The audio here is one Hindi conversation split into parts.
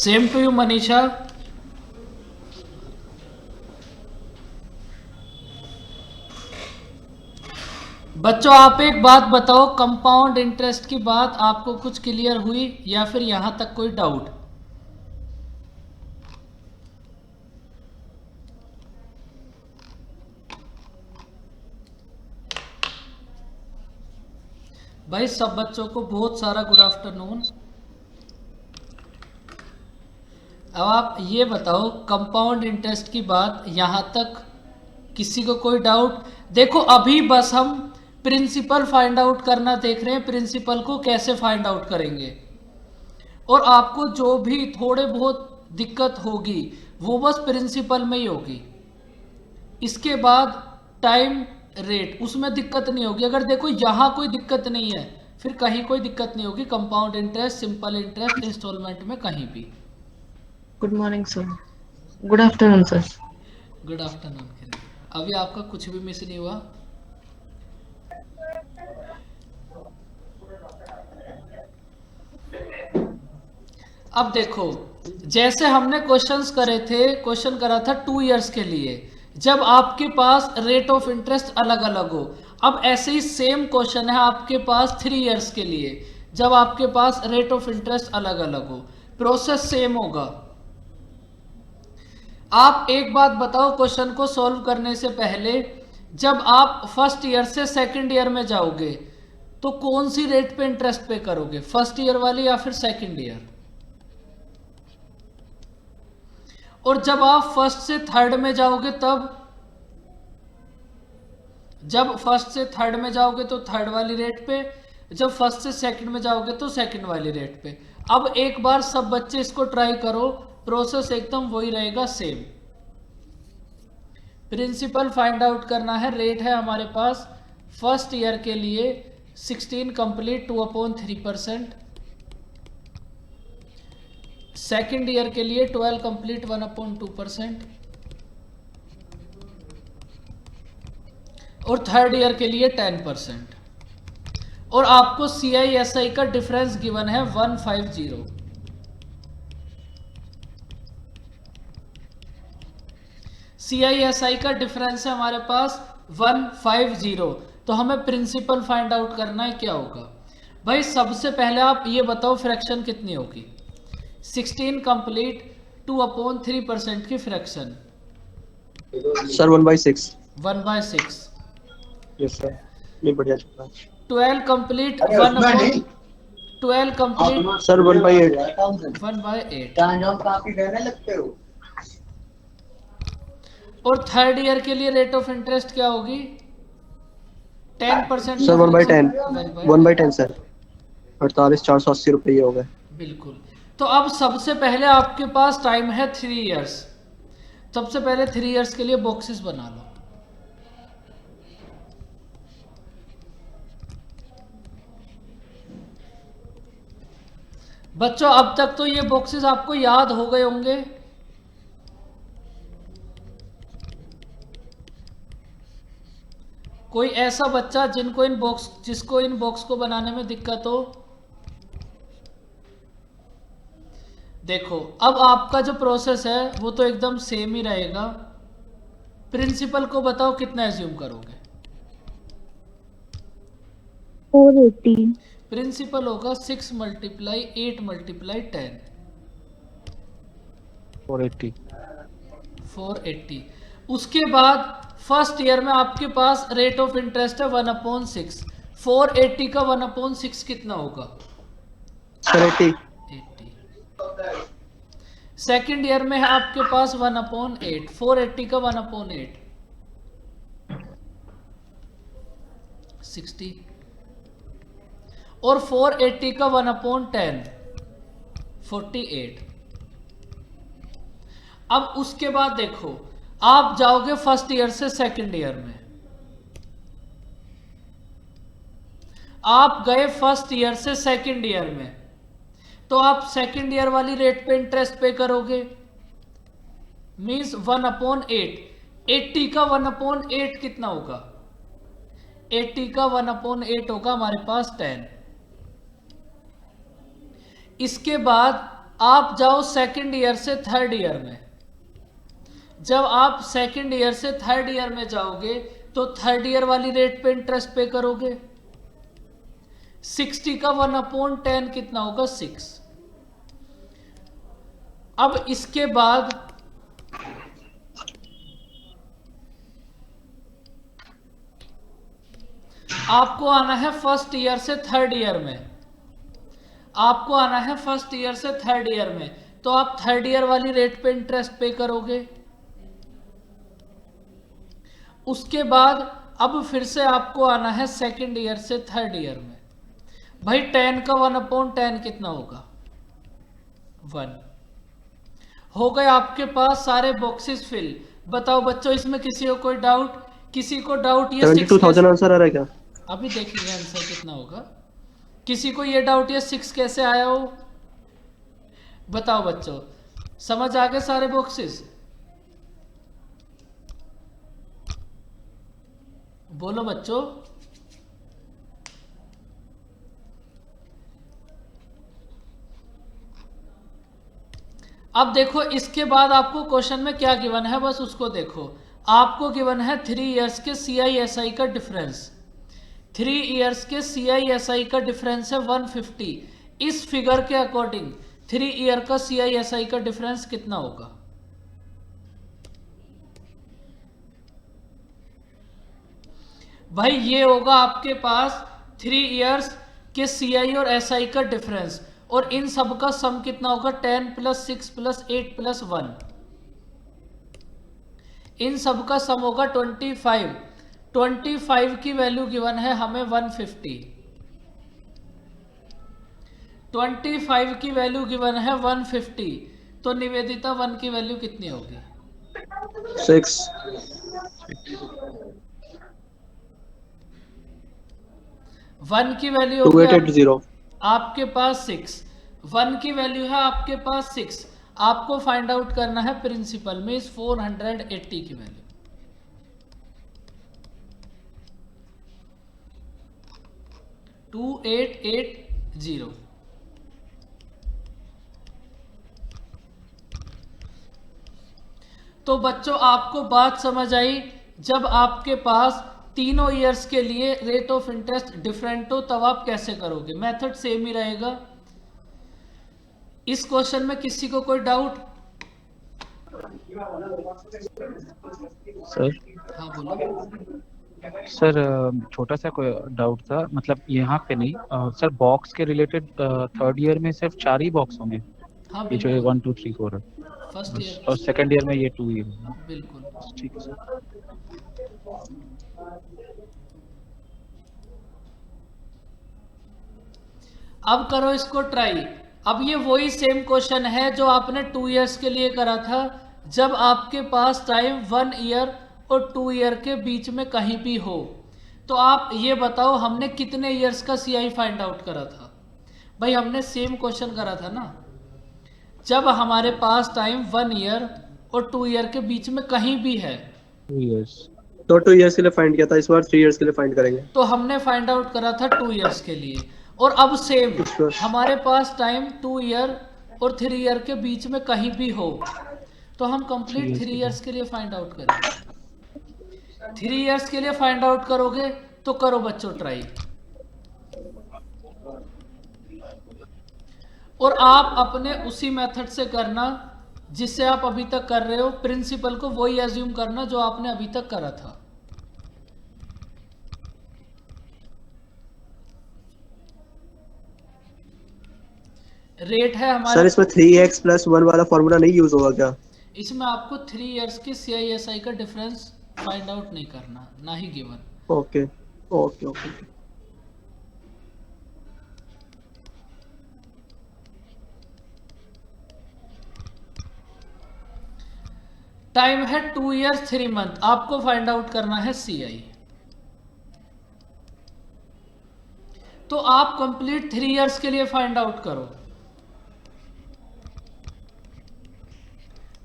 Same to you Manisha. बच्चों आप एक बात बताओ, कंपाउंड इंटरेस्ट की बात आपको कुछ क्लियर हुई या फिर यहां तक कोई डाउट? भाई सब बच्चों को बहुत सारा गुड आफ्टरनून। अब आप ये बताओ, कंपाउंड इंटरेस्ट की बात यहां तक किसी को कोई डाउट? देखो अभी बस हम प्रिंसिपल फाइंड आउट करना देख रहे हैं, प्रिंसिपल को कैसे फाइंड आउट करेंगे। और आपको जो भी थोड़े बहुत दिक्कत होगी वो बस प्रिंसिपल में ही होगी। इसके बाद टाइम रेट उसमें दिक्कत नहीं होगी। अगर देखो यहाँ कोई दिक्कत नहीं है फिर कहीं कोई दिक्कत नहीं होगी। Compound interest, simple interest, instalment में कहीं भी। Good morning sir. Good afternoon sir. Good afternoon. अभी आपका कुछ भी मिस नहीं हुआ। अब देखो, जैसे हमने क्वेश्चंस करे थे, क्वेश्चन करा था 2 इयर्स के लिए, जब आपके पास रेट ऑफ इंटरेस्ट अलग अलग हो। अब ऐसे ही सेम क्वेश्चन है आपके पास 3 इयर्स के लिए, जब आपके पास रेट ऑफ इंटरेस्ट अलग अलग हो। प्रोसेस सेम होगा। आप एक बात बताओ, क्वेश्चन को सॉल्व करने से पहले जब आप फर्स्ट ईयर से सेकंड ईयर में जाओगे तो कौन सी रेट पे इंटरेस्ट पे करोगे, फर्स्ट ईयर वाली या फिर सेकंड ईयर? और जब आप फर्स्ट से थर्ड में जाओगे तब, जब फर्स्ट से थर्ड में जाओगे तो थर्ड वाली रेट पे, जब फर्स्ट से सेकंड में जाओगे तो सेकंड वाली रेट पे। अब एक बार सब बच्चे इसको ट्राई करो, प्रोसेस एकदम वही रहेगा, सेम। प्रिंसिपल फाइंड आउट करना है, रेट है हमारे पास फर्स्ट ईयर के लिए 16 कंप्लीट 2/3%, सेकेंड ईयर के लिए 12 कंप्लीट 1/2%, और थर्ड ईयर के लिए 10%। और आपको CISI का डिफरेंस गिवन है 150। CISI का डिफरेंस है हमारे पास 150। तो हमें प्रिंसिपल फाइंड आउट करना है, क्या होगा भाई? सबसे पहले आप ये बताओ फ्रैक्शन कितनी होगी? 16 कंप्लीट 2/3% की फ्रैक्शन सर 1/6। 1/6। यस सर, नहीं बढ़िया चल रहा है। 12 कंप्लीट 12 कंप्लीट सर 1/8। 1/8। और थर्ड ईयर के लिए रेट ऑफ इंटरेस्ट क्या होगी? 10% सर 1/10। 1/10। 1/10 सर, 48,480 रुपये हो गए। बिल्कुल। तो अब सबसे पहले आपके पास टाइम है 3 इयर्स। सबसे पहले 3 इयर्स के लिए बॉक्सेस बना लो। बच्चों अब तक तो ये बॉक्सेस आपको याद हो गए होंगे। कोई ऐसा बच्चा जिसको इन बॉक्स को बनाने में दिक्कत हो? देखो अब आपका जो प्रोसेस है वो तो एकदम सेम ही रहेगा। प्रिंसिपल को बताओ कितना एज्यूम करोगे? 480। प्रिंसिपल होगा 6 × 8 × 10, 480। 480। उसके बाद फर्स्ट ईयर में आपके पास रेट ऑफ इंटरेस्ट है 1/6। 480 का 1/6 कितना होगा? सर 80। 80। सेकेंड ईयर में है आपके पास 1/8। 480 का 1/8 60। और 480 का 1/10 48। अब उसके बाद देखो, आप जाओगे फर्स्ट ईयर से सेकंड ईयर में। आप गए फर्स्ट ईयर से सेकंड ईयर में, तो आप सेकंड ईयर वाली रेट पे इंटरेस्ट पे करोगे, मींस 1/8। 80 का 1/8 कितना होगा? 80 का 1/8 होगा हमारे पास 10। इसके बाद आप जाओ सेकंड ईयर से थर्ड ईयर में। जब आप सेकंड ईयर से थर्ड ईयर में जाओगे तो थर्ड ईयर वाली रेट पे इंटरेस्ट पे करोगे। 60 का 1/10 कितना होगा? 6। अब इसके बाद आपको आना है फर्स्ट ईयर से थर्ड ईयर में। आपको आना है फर्स्ट ईयर से थर्ड ईयर में, तो आप थर्ड ईयर वाली रेट पे इंटरेस्ट पे करोगे। उसके बाद अब फिर से आपको आना है सेकंड ईयर से थर्ड ईयर में। भाई 10 का 1/10 कितना होगा? 1। हो गए आपके पास सारे बॉक्सेस फिल। बताओ बच्चों, इसमें किसी को कोई डाउट? किसी को डाउट? ये 72,000 आंसर आ रहा है क्या? अभी देखेंगे आंसर कितना होगा। किसी को ये डाउट, ये 6 कैसे आया हो? बताओ बच्चों, समझ आ गए सारे बॉक्सेस? बोलो बच्चों। अब देखो इसके बाद आपको क्वेश्चन में क्या गिवन है, बस उसको देखो। आपको गिवन है 3 इयर्स के CISI का डिफरेंस। 3 इयर्स के CISI का डिफरेंस है 150। इस फिगर के अकॉर्डिंग 3 ईयर का CISI का डिफरेंस कितना होगा? भाई ये होगा आपके पास 3 इयर्स के CI और SI का डिफरेंस, और इन सब का सम कितना होगा? 10 + 6 + 8 + 1। इन सब का सम होगा 25। 25 की वैल्यू गिवन है हमें 150। 25 की वैल्यू गिवन है 150। तो निवेदिता 1 की वैल्यू कितनी होगी? 6। 1 की वैल्यू होगी 2880। आपके पास 6। 1 की वैल्यू है आपके पास 6। आपको फाइंड आउट करना है प्रिंसिपल में इस 480 की वैल्यू। टू 2880। तो बच्चों आपको बात समझ आई? जब आपके पास तीनों ईयर्स के लिए रेट ऑफ इंटरेस्ट डिफरेंट हो तब आप कैसे करोगे? मेथड सेम ही रहेगा। इस क्वेश्चन में किसी को कोई डाउट? सर हाँ बोलो। सर छोटा सा कोई डाउट था, मतलब यहाँ पे नहीं सर, बॉक्स के रिलेटेड थर्ड ईयर में सिर्फ 4 ही बॉक्स होंगे? हाँ ये जो बिल्कुल। 1 2 3 4 है, फर्स्ट ईयर और सेकंड ईयर में ये 2 ही होंगे? बिल्कुल। ठीक है सर। अब करो इसको ट्राई। अब ये वही सेम क्वेश्चन है जो आपने 2 इयर्स के लिए करा था। जब आपके पास टाइम 1 ईयर और 2 ईयर के बीच में कहीं भी हो, तो आप ये बताओ हमने कितने इयर्स का CI फाइंड आउट करा था? भाई हमने सेम क्वेश्चन करा था ना। जब हमारे पास टाइम 1 ईयर और 2 ईयर के बीच में कहीं भी है 2 इयर्स। तो 2 इयर्स के लिए फाइंड किया था, इस बार 3 इयर्स के लिए फाइंड करेंगे। तो हमने फाइंड आउट करा था 2 इयर्स के लिए। और अब सेम हमारे पास टाइम 2 ईयर और 3 ईयर के बीच में कहीं भी हो, तो हम कंप्लीट 3 इयर्स के लिए फाइंड आउट करेंगे। 3 इयर्स के लिए फाइंड आउट करोगे तो करो बच्चों ट्राई। और आप अपने उसी मेथड से करना जिससे आप अभी तक कर रहे हो। प्रिंसिपल को वही एज्यूम करना जो आपने अभी तक करा था। रेट है हमारा। सर इसमें 3x + 1 वाला फॉर्मूला नहीं यूज होगा क्या? इसमें आपको 3 इयर्स के CISI का डिफरेंस फाइंड आउट नहीं करना, ना ही given. Okay okay okay. Time है 2 इयर्स 3 मंथ। आपको फाइंड आउट करना है CI। तो आप कंप्लीट 3 इयर्स के लिए फाइंड आउट करो।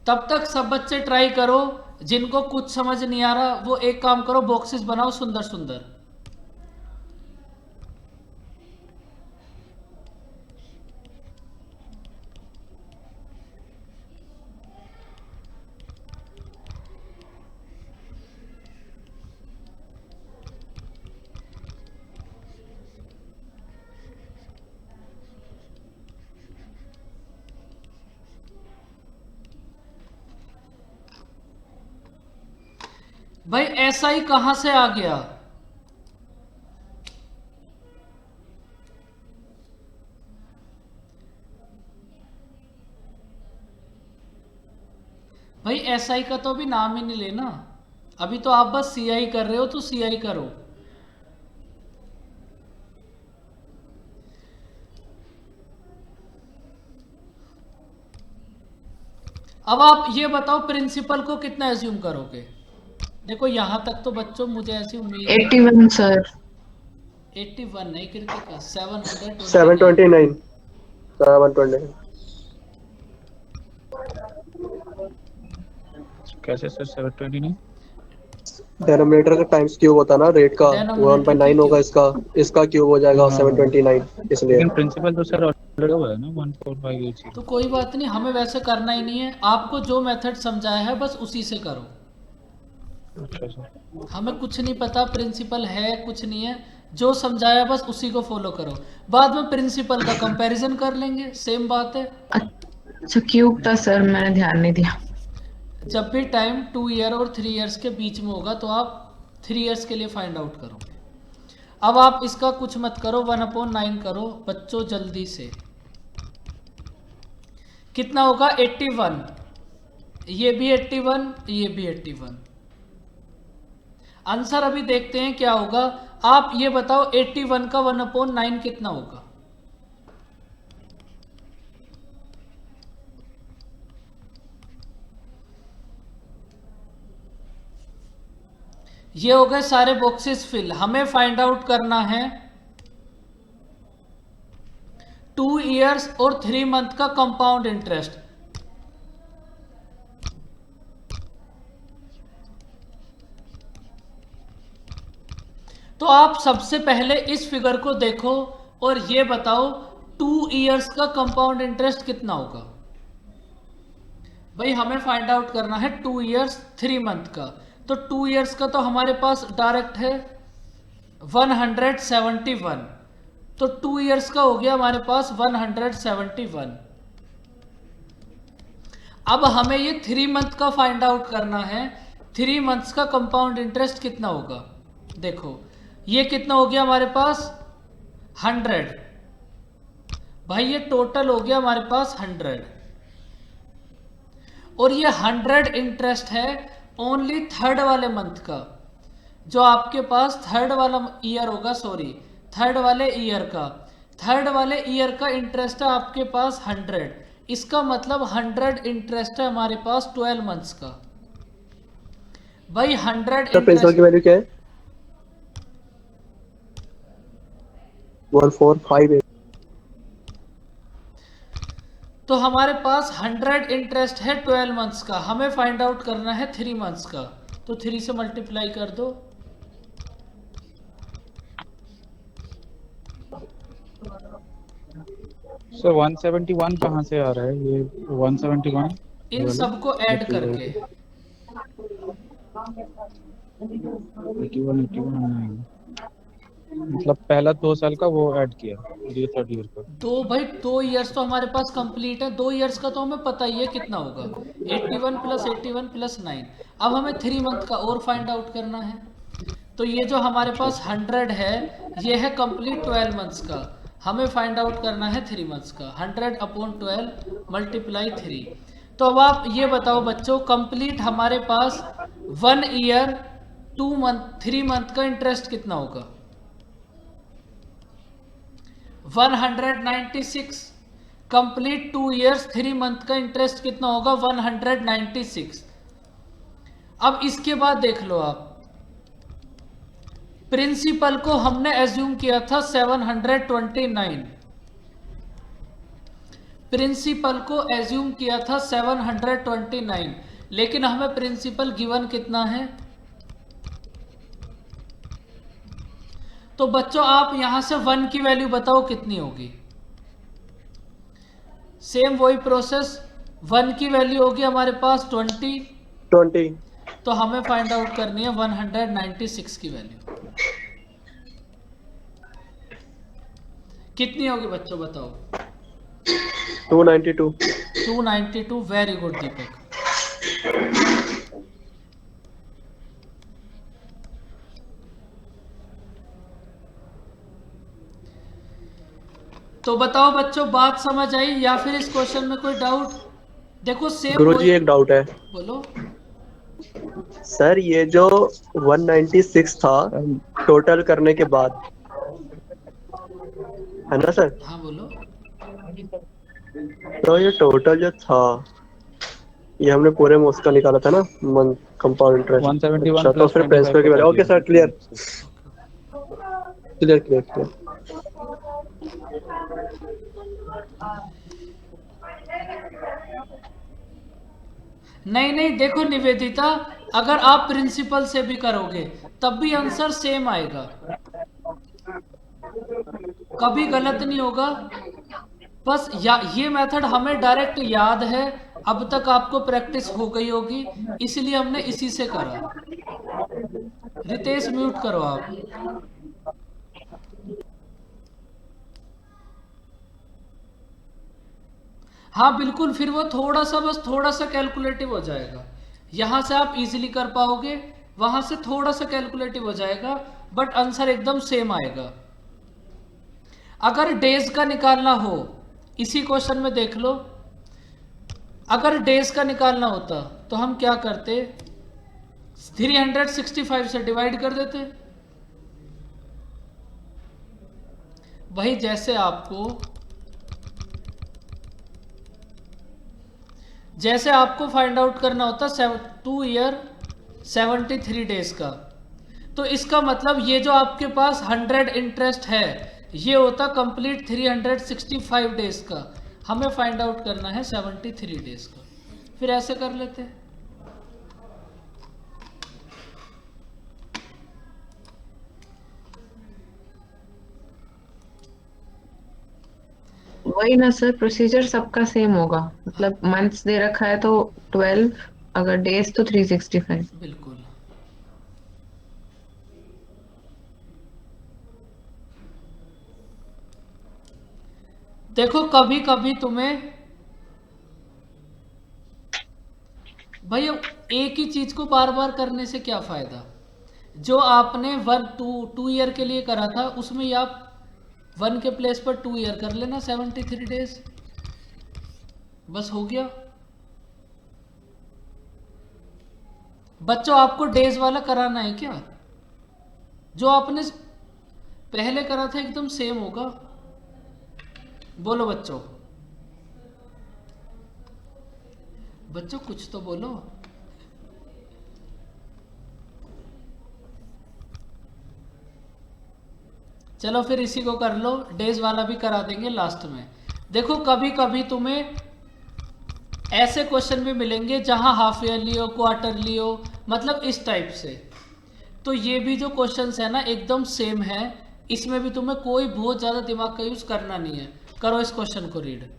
तब तक सब बच्चे ट्राई करो। जिनको कुछ समझ नहीं आ रहा वो एक काम करो, बॉक्सेस बनाओ सुंदर सुंदर। भाई ऐसा ही कहां से आ गया? भाई एसआई का तो अभी नाम ही नहीं लेना, अभी तो आप बस सीआई कर रहे हो तो सीआई करो। अब आप ये बताओ प्रिंसिपल को कितना एज्यूम करोगे? देखो यहां तक तो बच्चों मुझे ऐसी उम्मीद है। 81 सर। 81 नहीं कृतिका, 729। 729। 729। कैसे सर 729? डेनोमिनेटर का टाइम्स क्यूब होता है ना रेट का, Denominator 1/9 की होगा, इसका क्यूब हो जाएगा हाँ। 729 इसलिए। लेकिन प्रिंसिपल तो सर ऑलरेडी हुआ है ना 14580। तो कोई बात नहीं, हमें वैसे करना ही नहीं है, आपको जो मेथड समझाया है बस उसी से करो। अच्छा सर। हमें कुछ नहीं पता प्रिंसिपल है कुछ नहीं है, जो समझाया बस उसी को फॉलो करो, बाद में प्रिंसिपल का कंपैरिजन कर लेंगे, सेम बात है। अच्छा क्यूब था सर, मैंने ध्यान नहीं दिया। जब भी टाइम 2 ईयर और 3 ईयर्स के बीच में होगा तो आप 3 ईयर्स के लिए फाइंड आउट करोगे। अब आप इसका कुछ मत करो, 1/9 करो बच्चों जल्दी से। कितना होगा? 81, ये भी 81, ये भी 81। आंसर अभी देखते हैं क्या होगा। आप ये बताओ 81 का 1/9 कितना होगा? ये हो गए सारे बॉक्सेस फिल। हमें फाइंड आउट करना है 2 ईयर्स और 3 मंथ का कंपाउंड इंटरेस्ट। तो आप सबसे पहले इस फिगर को देखो और ये बताओ 2 ईयर्स का कंपाउंड इंटरेस्ट कितना होगा। भाई हमें फाइंड आउट करना है 2 ईयर्स 3 मंथ का, तो 2 ईयर्स का तो हमारे पास डायरेक्ट है 171, तो 2 ईयर्स का हो गया हमारे पास 171। अब हमें ये 3 मंथ का फाइंड आउट करना है, 3 मंथ्स का कंपाउंड इंटरेस्ट कितना होगा। देखो ये कितना हो गया हमारे पास 100। भाई ये टोटल हो गया हमारे पास 100, और ये 100 इंटरेस्ट है ओनली थर्ड वाले मंथ का। जो आपके पास थर्ड वाला ईयर होगा, सॉरी थर्ड वाले ईयर का, थर्ड वाले ईयर का इंटरेस्ट है आपके पास 100। इसका मतलब 100 इंटरेस्ट है हमारे पास 12 मंथ्स का। भाई 100 तो प्रिंसिपल की इंटरेस्ट, वैल्यू क्या है? 1458। तो हमारे पास 100 इंटरेस्ट है 12 मंथ्स का, हमें फाइंड आउट करना है 3 मंथ्स का, तो 3 से मल्टीप्लाई कर दो। सर 171 कहाँ से आ रहा है ये 171? इन सबको ऐड करके 81 81 मतलब पहला 2 साल का वो ऐड किया, ये थर्ड ईयर का। दो, भाई 2 ईयर्स तो हमारे पास कंप्लीट है, 2 ईयर्स का तो हमें पता ही है कितना होगा, 81 + 81 + 9। अब हमें 3 मंथ का और फाइंड आउट करना है, तो ये जो हमारे पास 100 है ये है कंप्लीट 12 मंथ्स का, हमें फाइंड आउट करना है 3 मंथ्स का। 100/12 × 3। तो अब आप ये बताओ बच्चों, कंप्लीट हमारे पास 1 ईयर 2 मंथ 3 मंथ का इंटरेस्ट कितना होगा? 196। कंप्लीट 2 ईयर्स 3 मंथ का इंटरेस्ट कितना होगा? 196। अब इसके बाद देख लो आप, प्रिंसिपल को हमने एज्यूम किया था 729, प्रिंसिपल को एज्यूम किया था 729, लेकिन हमें प्रिंसिपल गिवन कितना है? तो बच्चों आप यहां से 1 की वैल्यू बताओ कितनी होगी। सेम वही प्रोसेस, 1 की वैल्यू होगी हमारे पास 20, तो हमें फाइंड आउट करनी है 196 की वैल्यू कितनी होगी बच्चों बताओ। 292। 292, वेरी गुड दीपक। तो बताओ बच्चों, बात समझ आई या फिर इस क्वेश्चन में कोई डाउट? देखो सेम गुरुजी एक डाउट है बोलो। सर, ये जो 196 था टोटल करने के बाद, है ना सर? हाँ बोलो। तो ये टोटल जो था, ये हमने पूरे में उसका निकाला था ना, मंथ कंपाउंड इंटरेस्ट। 171 अच्छा, तो प्लस फिर 25 प्रिंसिपल की को वैल्यू, कर ओके दिया। Sir, clear clear clear clear. नहीं नहीं, देखो निवेदिता, अगर आप प्रिंसिपल से भी करोगे तब भी आंसर सेम आएगा, कभी गलत नहीं होगा। बस ये मेथड हमें डायरेक्ट याद है, अब तक आपको प्रैक्टिस हो गई होगी, इसलिए हमने इसी से करा। रितेश म्यूट करो आप। हाँ बिल्कुल, फिर वो थोड़ा सा, बस थोड़ा सा कैलकुलेटिव हो जाएगा। यहां से आप इजीली कर पाओगे, वहां से थोड़ा सा कैलकुलेटिव हो जाएगा, बट आंसर एकदम सेम आएगा। अगर डेज का निकालना हो, इसी क्वेश्चन में देख लो, अगर डेज का निकालना होता तो हम क्या करते, 365 से डिवाइड कर देते। वही जैसे आपको फाइंड आउट करना होता 2 ईयर 73 डेज का, तो इसका मतलब ये जो आपके पास 100 इंटरेस्ट है, ये होता कंप्लीट 365 डेज का। हमें फाइंड आउट करना है 73 डेज का, फिर ऐसे कर लेते हैं। वही ना सर, प्रोसीजर सबका सेम होगा, मतलब मंथ्स दे रखा है तो 12, अगर डेज तो 365। बिल्कुल। देखो कभी कभी तुम्हें भाई एक ही चीज को बार बार करने से क्या फायदा। जो आपने 2 ईयर के लिए करा था, उसमें ही आप 1 के प्लेस पर 2 ईयर कर लेना, 73 डेज, बस हो गया। बच्चों आपको डेज वाला कराना है क्या? जो आपने पहले करा था एकदम सेम होगा। बोलो बच्चों, बच्चों कुछ तो बोलो। चलो फिर इसी को कर लो, डेज वाला भी करा देंगे लास्ट में। देखो कभी कभी तुम्हें ऐसे क्वेश्चन भी मिलेंगे जहां हाफ ईयरली हो, क्वार्टरली हो, मतलब इस टाइप से। तो ये भी जो क्वेश्चंस है ना एकदम सेम है, इसमें भी तुम्हें कोई बहुत ज़्यादा दिमाग का यूज करना नहीं है। करो इस क्वेश्चन को रीड।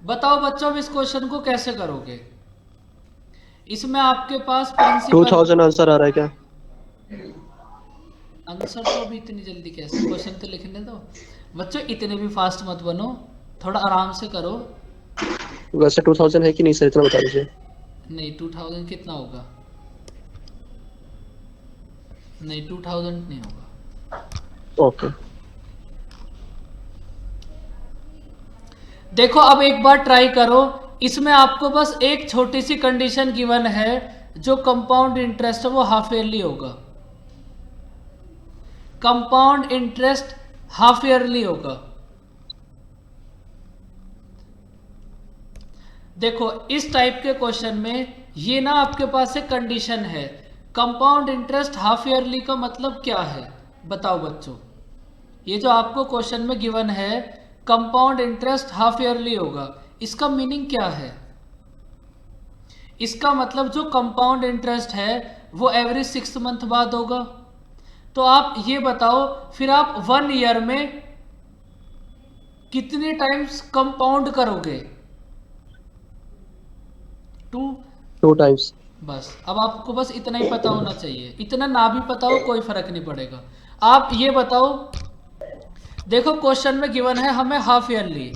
बताओ बच्चों, अब इस क्वेश्चन को कैसे करोगे? इसमें आपके पास प्रिंसिपल 2000 आंसर आ रहा है क्या? आंसर तो अभी इतनी जल्दी कैसे, क्वेश्चन तो लिखने दो बच्चों, इतने भी फास्ट मत बनो, थोड़ा आराम से करो। वैसे 2000 है कि नहीं सर, इतना बता दीजिए। नहीं 2000 कितना होगा? नहीं 2000 नहीं होगा। ओके, देखो अब एक बार ट्राई करो, इसमें आपको बस एक छोटी सी कंडीशन गिवन है, जो कंपाउंड इंटरेस्ट है वो हाफ ईयरली होगा। कंपाउंड इंटरेस्ट हाफ ईयरली होगा। देखो इस टाइप के क्वेश्चन में ये ना आपके पास एक कंडीशन है, कंपाउंड इंटरेस्ट हाफ ईयरली का मतलब क्या है बताओ बच्चों। ये जो आपको क्वेश्चन में गिवन है कंपाउंड इंटरेस्ट हाफ ईयरली होगा, इसका मीनिंग क्या है? इसका मतलब जो कंपाउंड इंटरेस्ट है वो एवरी 6 मंथ बाद होगा। तो आप ये बताओ, फिर आप 1 ईयर में कितने टाइम्स कंपाउंड करोगे? 2। 2 times. बस अब आपको बस इतना ही पता होना चाहिए, इतना ना भी पता हो कोई फर्क नहीं पड़ेगा। आप ये बताओ, देखो क्वेश्चन में गिवन है हमें हाफ ईयरली।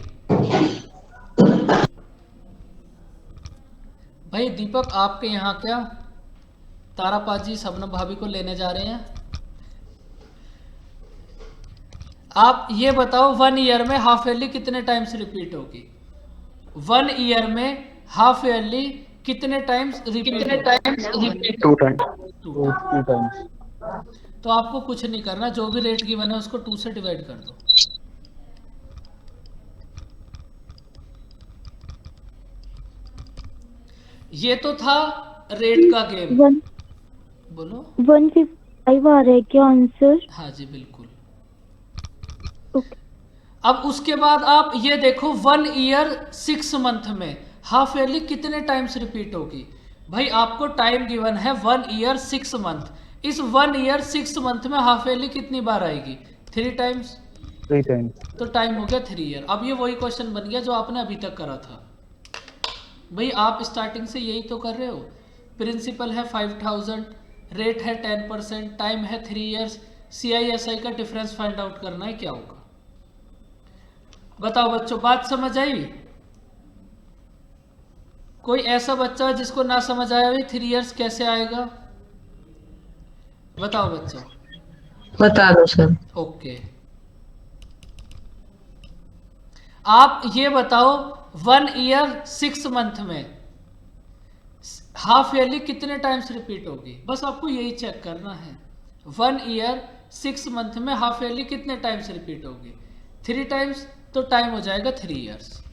भाई दीपक आपके यहाँ क्या तारापाजी शबनम भाभी को लेने जा रहे हैं? आप ये बताओ 1 ईयर में हाफ ईयरली कितने टाइम्स रिपीट होगी? 1 ईयर में हाफ ईयरली कितने टाइम्स रिपीट? 2 times. 2। 2 times. तो आपको कुछ नहीं करना, जो भी रेट गिवन है उसको 2 से डिवाइड कर दो। ये तो था रेट का गेम। बोलो। 155 आ रहा है क्या आंसर? हाँ जी बिल्कुल। ओके। अब उसके बाद आप ये देखो 1 ईयर 6 मंथ में हाफ ईयरली कितने टाइम्स रिपीट होगी? भाई आपको टाइम गिवन है 1 ईयर 6 मंथ। इस 1 ईयर 6 मंथ में हाफ ईयरली कितनी बार आएगी? 3 टाइम्स। 3 times. तो टाइम हो गया 3 ईयर। अब ये वही क्वेश्चन बन गया जो आपने अभी तक करा था। भाई आप स्टार्टिंग से यही तो कर रहे हो। प्रिंसिपल है 5000, रेट है 10%, टाइम है 3 ईयर्स, CISI का डिफरेंस फाइंड आउट करना है, क्या होगा? बताओ बच्चों, बात समझ आई? कोई ऐसा बच्चा जिसको ना समझ आया भाई 3 ईयर्स कैसे आएगा? बताओ बच्चों। बता दो सर। ओके, आप ये बताओ 1 ईयर 6 मंथ में हाफ ईयरली कितने टाइम्स रिपीट होगी? बस आपको यही चेक करना है। 1 ईयर 6 मंथ में हाफ ईयरली कितने टाइम्स रिपीट होगी? 3 टाइम्स। तो टाइम हो जाएगा 3 ईयर्स।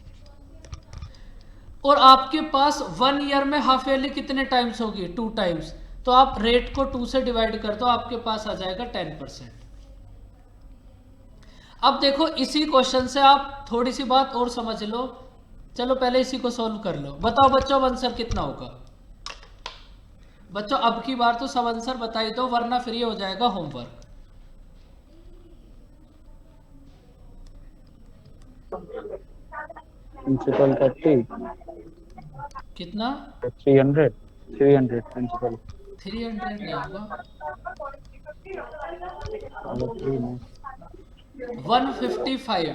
और आपके पास 1 ईयर में हाफ ईयरली कितने टाइम्स होगी? 2 टाइम्स। तो आप रेट को 2 से डिवाइड कर दो, आपके पास आ जाएगा 10%। अब देखो इसी क्वेश्चन से आप थोड़ी सी बात और समझ लो। चलो पहले इसी को सॉल्व कर लो। बताओ बच्चों आंसर कितना होगा? बच्चों अब की बार तो सब आंसर बता ही दो, वरना फिर ये हो जाएगा होमवर्क। Principal 30. कितना? 300. 300 principal. 300 नहीं होगा, और 3 में 155।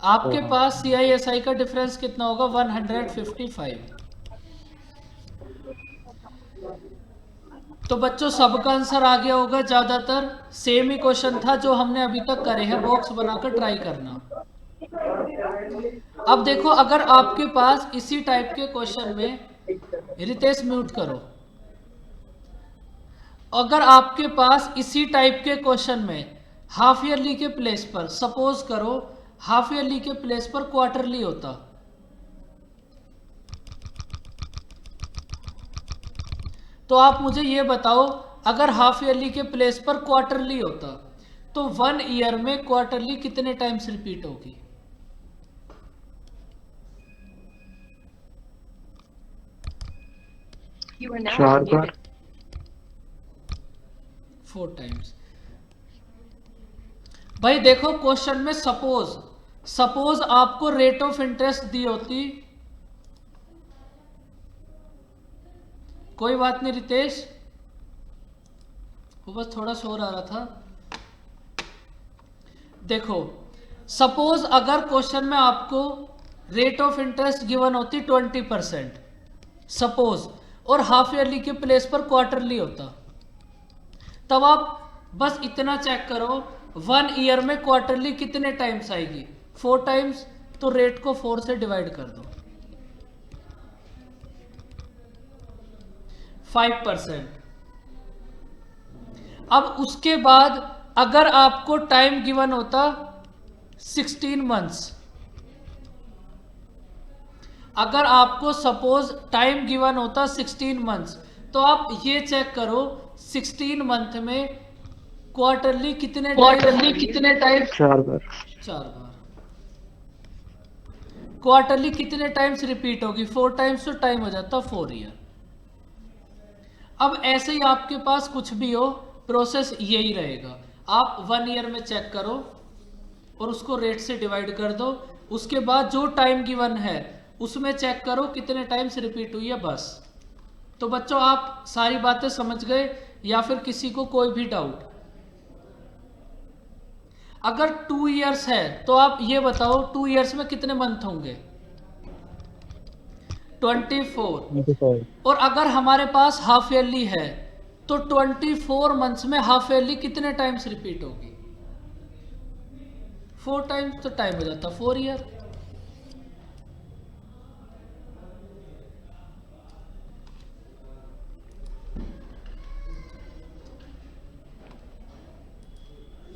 आपके पास CISI का डिफरेंस कितना होगा? 155। तो बच्चों सबका आंसर आ गया होगा। ज्यादातर सेम ही क्वेश्चन था जो हमने अभी तक करे हैं, बॉक्स बनाकर ट्राई करना। अब देखो अगर आपके पास इसी टाइप के क्वेश्चन में, रितेश म्यूट करो, अगर आपके पास इसी टाइप के क्वेश्चन में हाफ ईयरली के प्लेस पर, सपोज करो हाफ ईयरली के प्लेस पर क्वार्टरली होता, तो आप मुझे ये बताओ अगर हाफ ईयरली के प्लेस पर क्वार्टरली होता तो 1 ईयर में क्वार्टरली कितने टाइम्स रिपीट होगी? You are now 4 bar. muted. 4 times. भाई देखो क्वेश्चन में सपोज आपको रेट ऑफ इंटरेस्ट दी होती, कोई बात नहीं रितेश, वो बस थोड़ा शोर आ रहा था। देखो सपोज अगर क्वेश्चन में आपको रेट ऑफ इंटरेस्ट गिवन होती 20%, सपोज, और हाफ ईयरली के प्लेस पर क्वार्टरली होता, तब आप बस इतना चेक करो 1 ईयर में क्वार्टरली कितने टाइम्स आएगी? 4 टाइम्स। तो रेट को 4 से डिवाइड कर दो। 5%। अब उसके बाद अगर आपको टाइम गिवन होता 16 मंथ्स, अगर आपको सपोज टाइम गिवन होता 16 मंथ्स, तो आप ये चेक करो 16 मंथ में क्वार्टरली कितने टाइम? 4 बार. 4 बार। क्वार्टरली कितने टाइम्स रिपीट होगी? 4 टाइम्स। तो टाइम हो जाता 4 ईयर। अब ऐसे ही आपके पास कुछ भी हो, प्रोसेस यही रहेगा। आप 1 ईयर में चेक करो और उसको रेट से डिवाइड कर दो। उसके बाद जो टाइम गिवन है उसमें चेक करो कितने टाइम्स रिपीट हुई है, बस। तो बच्चों आप सारी बातें समझ गए या फिर किसी को कोई भी डाउट? अगर 2 इयर्स है तो आप ये बताओ 2 इयर्स में कितने मंथ होंगे? 24। और अगर हमारे पास हाफ ईयरली है तो 24 मंथ्स में हाफ ईयरली कितने टाइम्स रिपीट होगी? 4 टाइम्स। तो टाइम हो जाता 4 ईयर।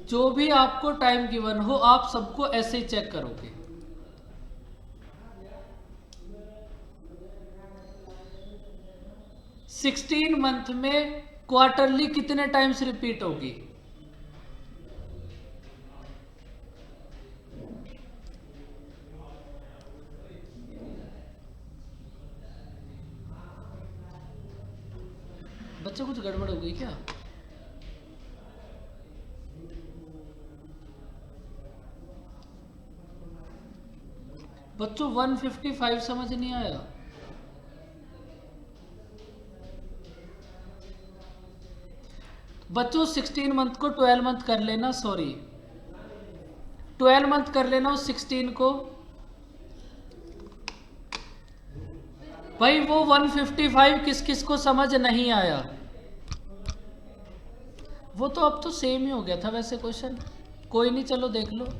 जो भी आपको टाइम गिवन हो आप सबको ऐसे ही चेक करोगे। सिक्सटीन मंथ में क्वार्टरली कितने टाइम्स रिपीट होगी? बच्चों कुछ गड़बड़ हो गई क्या? बच्चों 155 समझ नहीं आया? बच्चों 16 मंथ को 12 मंथ कर लेना, सॉरी 12 मंथ कर लेना उस 16 को। भाई वो 155 किस किस को समझ नहीं आया? वो तो अब तो सेम ही हो गया था वैसे क्वेश्चन, कोई नहीं, चलो देख लो।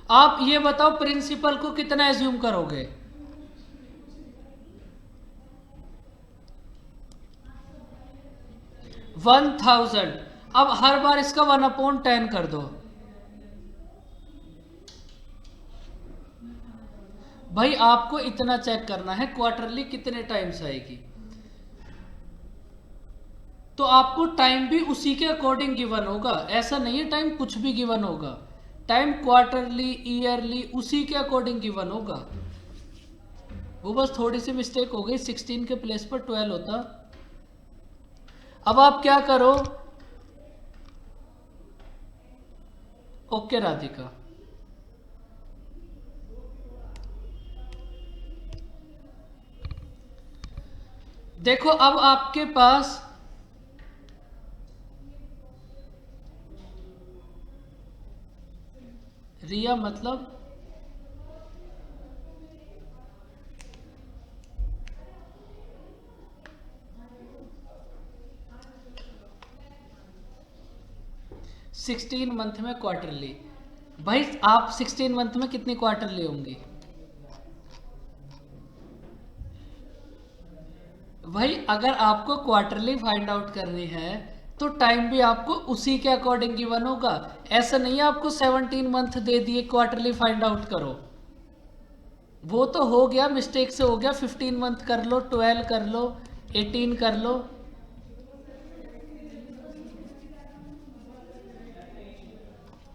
आप ये बताओ प्रिंसिपल को कितना एज्यूम करोगे? $1000। अब हर बार इसका 1/10 कर दो। भाई आपको इतना चेक करना है क्वार्टरली कितने टाइम्स आएगी, तो आपको टाइम भी उसी के अकॉर्डिंग गिवन होगा। ऐसा नहीं है टाइम कुछ भी गिवन होगा, टाइम क्वार्टरली ईयरली उसी के अकॉर्डिंग गिवन होगा। वो बस थोड़ी सी मिस्टेक हो गई, 16 के प्लेस पर 12 होता। अब आप क्या करो, ओके राधिका, देखो अब आपके पास रिया मतलब सिक्सटीन मंथ में क्वार्टरली। भाई आप 16 मंथ में कितनी क्वार्टरली होंगी? भाई अगर आपको क्वार्टरली फाइंड आउट करनी है तो टाइम भी आपको उसी के अकॉर्डिंग गिवन होगा। ऐसा नहीं है आपको 17 मंथ दे दिए क्वार्टरली फाइंड आउट करो, वो तो हो गया, मिस्टेक से हो गया। 15 मंथ कर लो, 12 कर लो, 18 कर लो।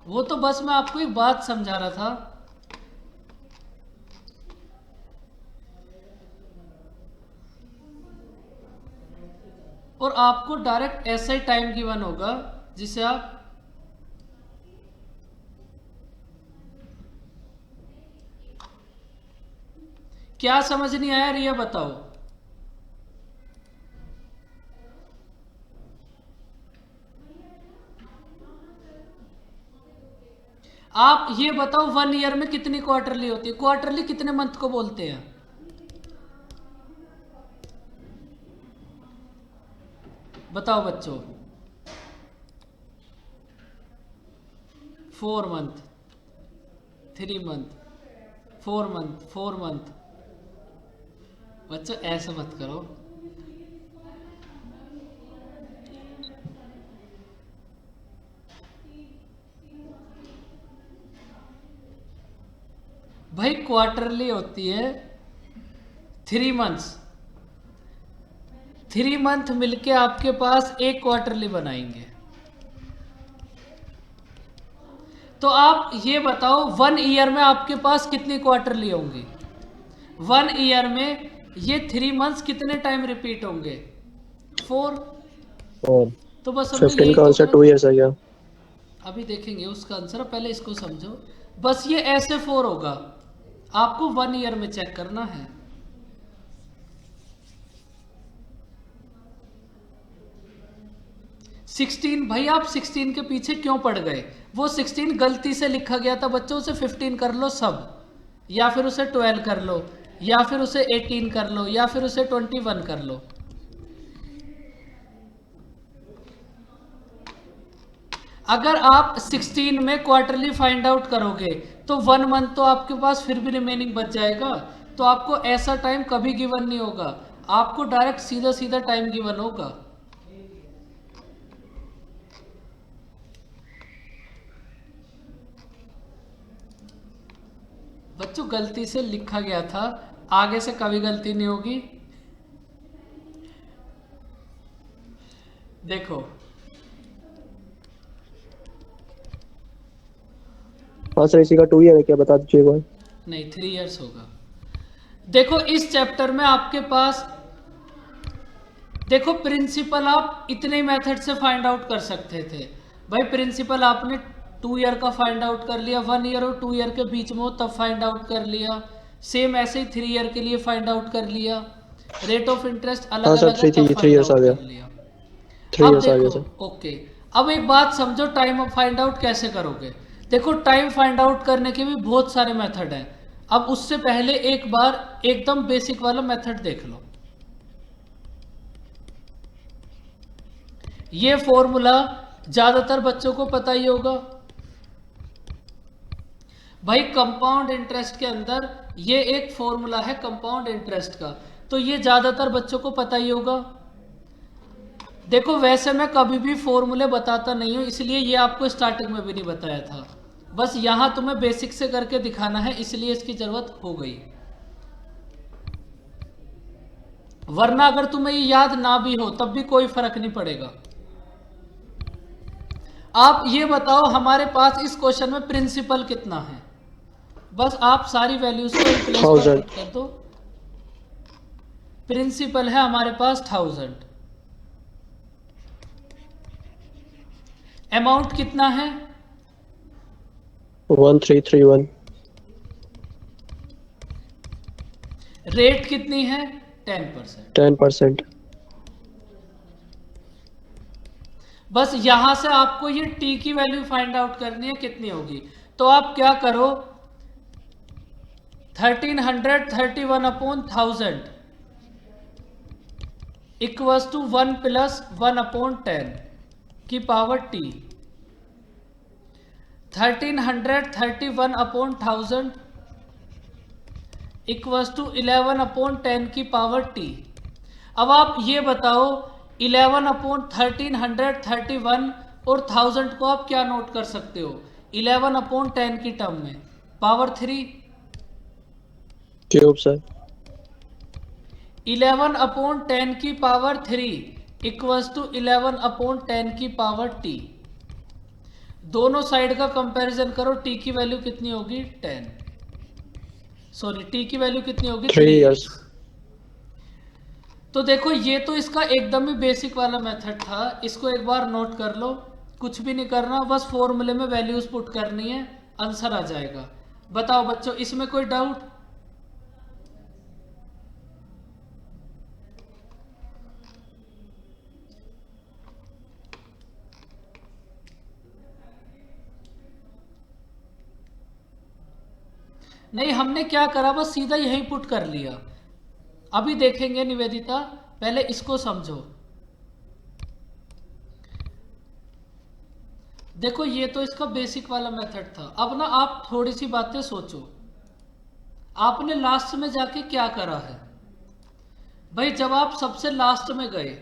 वो तो बस मैं आपको एक बात समझा रहा था। और आपको डायरेक्ट ऐसा ही टाइम गिवन होगा जिसे आप क्या समझ नहीं आया रिया बताओ? आप ये बताओ 1 ईयर में कितनी क्वार्टरली होती है? क्वार्टरली कितने मंथ को बोलते हैं? बताओ बच्चों। 4 मंथ, 3 मंथ, 4 मंथ, 4 मंथ। बच्चों ऐसा मत करो, भाई क्वार्टरली होती है 3 मंथ्स। 3 मंथ मिलके आपके पास एक क्वार्टरली बनाएंगे। तो आप ये बताओ 1 ईयर में आपके पास कितनी क्वार्टरली होंगी? 1 ईयर में ये 3 मंथ्स कितने टाइम रिपीट होंगे? 4। और तो बस हमें 15 यही का तो आंसर 2 ईयर्स आ गया। अभी देखेंगे उसका आंसर, पहले इसको समझो। बस ये ऐसे 4 होगा, आपको 1 ईयर में चेक करना है। सिक्सटीन, भाई आप 16 के पीछे क्यों पड़ गए? वो 16 गलती से लिखा गया था बच्चों, उसे 15 कर लो सब, या फिर उसे 12 कर लो, या फिर उसे 18 कर लो, या फिर उसे 21 कर लो। अगर आप 16 में क्वार्टरली फाइंड आउट करोगे तो 1 मंथ तो आपके पास फिर भी रिमेनिंग बच जाएगा, तो आपको ऐसा टाइम कभी गिवन नहीं होगा, आपको डायरेक्ट सीधा सीधा टाइम गिवन होगा। बच्चों गलती से लिखा गया था, आगे से कभी गलती नहीं होगी। देखो हाँ सर, इसी का 2 ईयर है क्या, बता दीजिए एक बार। नहीं, 3 इयर्स होगा। देखो इस चैप्टर में आपके पास, देखो प्रिंसिपल आप इतने मेथड से फाइंड आउट कर सकते थे। भाई प्रिंसिपल आपने 2 ईयर का फाइंड आउट कर लिया, 1 ईयर और 2 ईयर के बीच में हो तब फाइंड आउट कर लिया। सेम ऐसे ही 3 ईयर के लिए फाइंड आउट कर लिया। रेट ऑफ इंटरेस्ट अलग हाँ सर, अलग है, तब 3 फाइंड इयर्स आ आउट गया। कर लिया। 3 अब इयर्स आ गया देखो, सर। ओके, अब एक बात समझो, टाइम फाइंड आउट कैसे करोगे? देखो टाइम फाइंड आउट करने के भी बहुत सारे मेथड हैं। अब उससे पहले एक बार एकदम बेसिक वाला मेथड देख लो। ये फॉर्मूला ज्यादातर बच्चों को पता ही होगा। भाई कंपाउंड इंटरेस्ट के अंदर ये एक फॉर्मूला है कंपाउंड इंटरेस्ट का, तो ये ज्यादातर बच्चों को पता ही होगा। देखो वैसे मैं कभी भी फॉर्मूले बताता नहीं हूं, इसलिए ये आपको स्टार्टिंग में भी नहीं बताया था, बस यहां तुम्हें बेसिक से करके दिखाना है, इसलिए इसकी जरूरत हो गई। वरना अगर तुम्हें ये याद ना भी हो तब भी कोई फर्क नहीं पड़ेगा। आप ये बताओ हमारे पास इस क्वेश्चन में प्रिंसिपल कितना है? बस आप सारी वैल्यूज को एक प्लेस पर 1000 पुट कर दो। प्रिंसिपल है हमारे पास 1000। अमाउंट कितना है? 1331। रेट कितनी है? 10%। 10%। बस यहां से आपको ये टी की वैल्यू फाइंड आउट करनी है, कितनी होगी। तो आप क्या करो, 1331 upon 1000 equals to 1 plus 1 upon 10 की power T. 1331 upon 1000 equals to 11 upon 10 की पावर टी। अब आप ये बताओ 11 अपॉन 1331 और 1000 को आप क्या नोट कर सकते हो 11 अपॉन 10 की टर्म में? Power 3 cube sir. 11 अपॉन 10 की पावर 3 इक्वल्स टू 11 अपॉन 10 की पावर टी। दोनों साइड का कंपैरिजन करो, टी की वैल्यू कितनी होगी 10, सॉरी टी की वैल्यू कितनी होगी 3 इयर्स। तो देखो ये तो इसका एकदम ही बेसिक वाला मेथड था, इसको एक बार नोट कर लो, कुछ भी नहीं करना, बस फॉर्मूले में वैल्यूज पुट करनी है, आंसर आ जाएगा। बताओ बच्चों इसमें कोई डाउट? नहीं, हमने क्या करा बस सीधा यही पुट कर लिया। अभी देखेंगे निवेदिता, पहले इसको समझो। देखो ये तो इसका बेसिक वाला मेथड था। अब ना आप थोड़ी सी बातें सोचो, आपने लास्ट में जाके क्या करा है। भाई जब आप सबसे लास्ट में गए,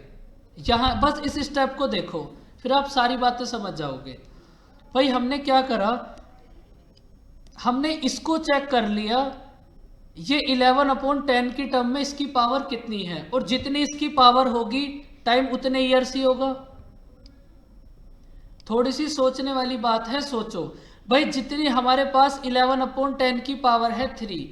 यहां बस इस स्टेप को देखो, फिर आप सारी बातें समझ जाओगे। भाई हमने क्या करा, हमने इसको चेक कर लिया, ये 11 अपॉन 10 की टर्म में इसकी पावर कितनी है, और जितनी इसकी पावर होगी टाइम उतने ईयर्स ही होगा। थोड़ी सी सोचने वाली बात है, सोचो। भाई जितनी हमारे पास 11/10 की पावर है 3,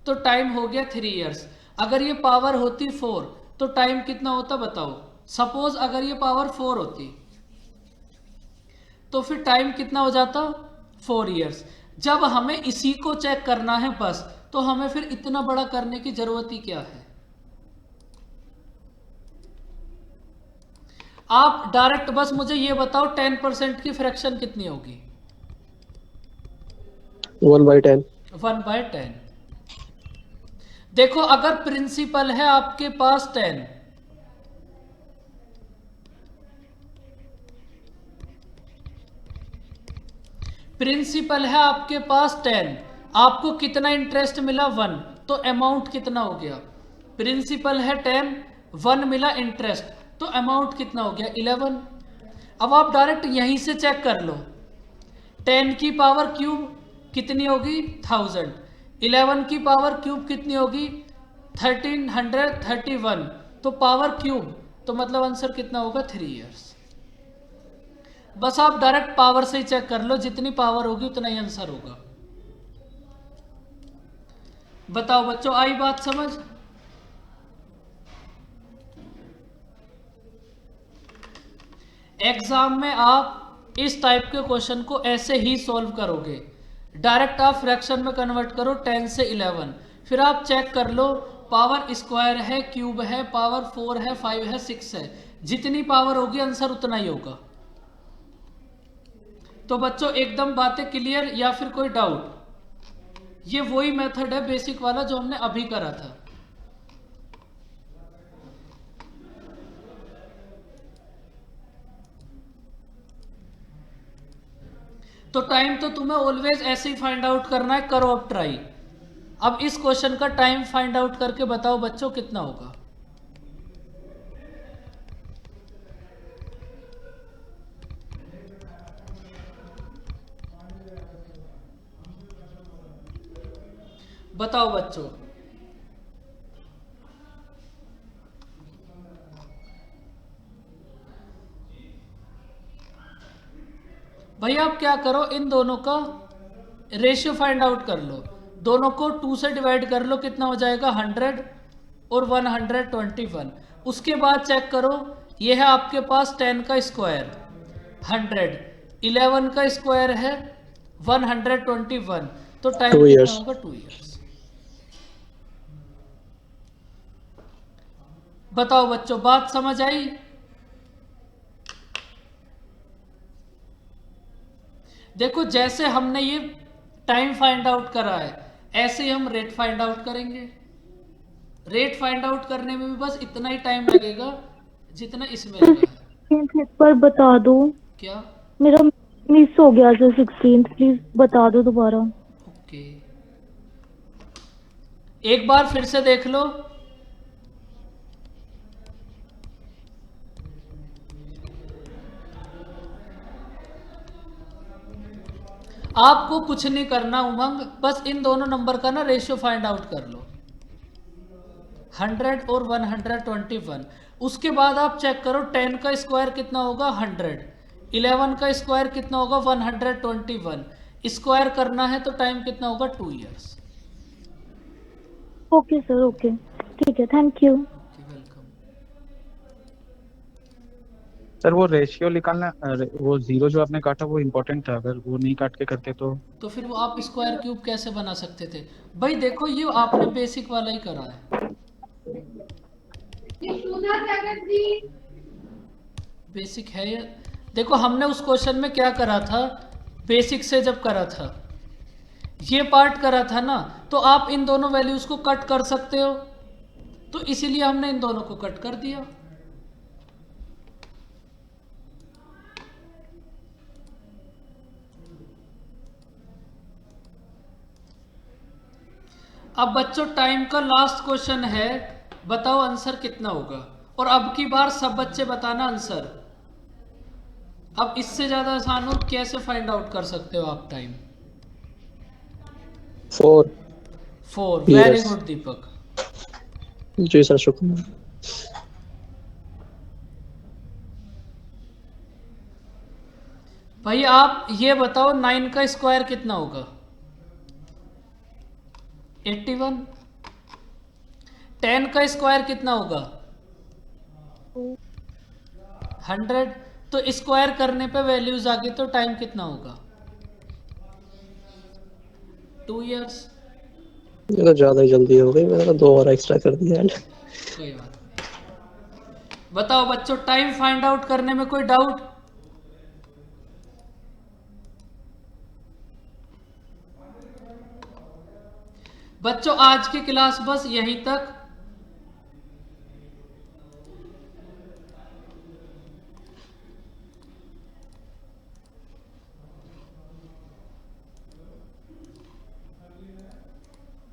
तो टाइम हो गया 3 इयर्स। अगर ये पावर होती 4 तो टाइम कितना होता बताओ। सपोज अगर ये पावर 4 होती तो फिर टाइम कितना हो जाता 4 इयर्स। जब हमें इसी को चेक करना है बस, तो हमें फिर इतना बड़ा करने की जरूरत ही क्या है। आप डायरेक्ट बस मुझे ये बताओ 10% की फ्रैक्शन कितनी होगी। 1/10। 1/10। देखो अगर प्रिंसिपल है आपके पास 10, प्रिंसिपल है आपके पास 10, आपको कितना इंटरेस्ट मिला 1, तो अमाउंट कितना हो गया। प्रिंसिपल है 10, 1 मिला इंटरेस्ट, तो अमाउंट कितना हो गया 11। अब आप डायरेक्ट यहीं से चेक कर लो, 10 की पावर क्यूब कितनी होगी 1000, 11 की पावर क्यूब कितनी होगी 1331, तो पावर क्यूब, तो मतलब आंसर कितना होगा 3 इयर्स। बस आप डायरेक्ट पावर से ही चेक कर लो, जितनी पावर होगी उतना ही आंसर होगा। बताओ बच्चों, आई बात समझ। एग्जाम में आप इस टाइप के क्वेश्चन को ऐसे ही सॉल्व करोगे। डायरेक्ट आप फ्रैक्शन में कन्वर्ट करो 10 से 11, फिर आप चेक कर लो पावर स्क्वायर है, क्यूब है, पावर 4 है, 5 है, 6 है, जितनी पावर होगी आंसर उतना ही होगा। तो बच्चों एकदम बातें क्लियर या फिर कोई डाउट। ये वही मेथड है बेसिक वाला जो हमने अभी करा था। तो टाइम तो तुम्हें ऑलवेज ऐसे ही फाइंड आउट करना है, करो अब ट्राई। अब इस क्वेश्चन का टाइम फाइंड आउट करके बताओ बच्चों कितना होगा। बताओ बच्चों। भाई आप क्या करो, इन दोनों का रेशियो फाइंड आउट कर लो, दोनों को 2 से डिवाइड कर लो, कितना हो जाएगा 100 और 121। उसके बाद चेक करो, ये है आपके पास 10 का स्क्वायर 100, 11 का स्क्वायर है 121, तो टाइम 2 कितना years। होगा 2 इयर्स। बताओ बच्चों, बात समझ आई। देखो जैसे हमने ये टाइम फाइंड आउट करा है, ऐसे ही हम रेट फाइंड आउट करेंगे। रेट फाइंड आउट करने में भी बस इतना ही टाइम लगेगा जितना इसमें लगा है। एक बार बता दो, क्या? मेरा मिस हो गया सर 16th, प्लीज बता दो दोबारा। ओके, एक बार फिर से देख लो। आपको कुछ नहीं करना उमंग, बस इन दोनों नंबर का ना रेशियो फाइंड आउट कर लो, 100 और 121। उसके बाद आप चेक करो 10 का स्क्वायर कितना होगा 100, 11 का स्क्वायर कितना होगा 121, स्क्वायर करना है तो टाइम कितना होगा 2 इयर्स। ओके सर, ओके, ठीक है, थैंक यू। वेलकम। सर वो रेशियो निकालना, वो जीरो जो आपने काटा वो इम्पोर्टेंट था, अगर वो नहीं काट के करते तो फिर वो आप स्क्वायर क्यूब कैसे बना सकते थे भाई। देखो ये आपने बेसिक वाला ही करा है, बेसिक है ये। देखो हमने उस क्वेश्चन में क्या करा था, बेसिक से जब करा था ये पार्ट करा था ना, तो आप इन दोनों वैल्यूज को कट कर सकते हो, तो इसीलिए हमने इन दोनों को कट कर दिया। अब बच्चों टाइम का लास्ट क्वेश्चन है, बताओ आंसर कितना होगा। और अब की बार सब बच्चे बताना आंसर। अब इससे ज्यादा आसान हो कैसे फाइंड आउट कर सकते हो आप टाइम। 4 very Yes। गुड दीपक। जी सर, शुक्रिया। भाई आप ये बताओ 9 का स्क्वायर कितना होगा? 81। 10 का स्क्वायर कितना होगा? 100। तो स्क्वायर करने पे वैल्यूज आ गई तो टाइम कितना होगा? 2 इयर्स। ये तो ज्यादा ही जल्दी हो गई, मैंने तो 2 और एक्स्ट्रा कर दिया। कोई बात नहीं। बताओ बच्चों, टाइम फाइंड आउट करने में कोई डाउट? बच्चों आज की क्लास बस यहीं तक।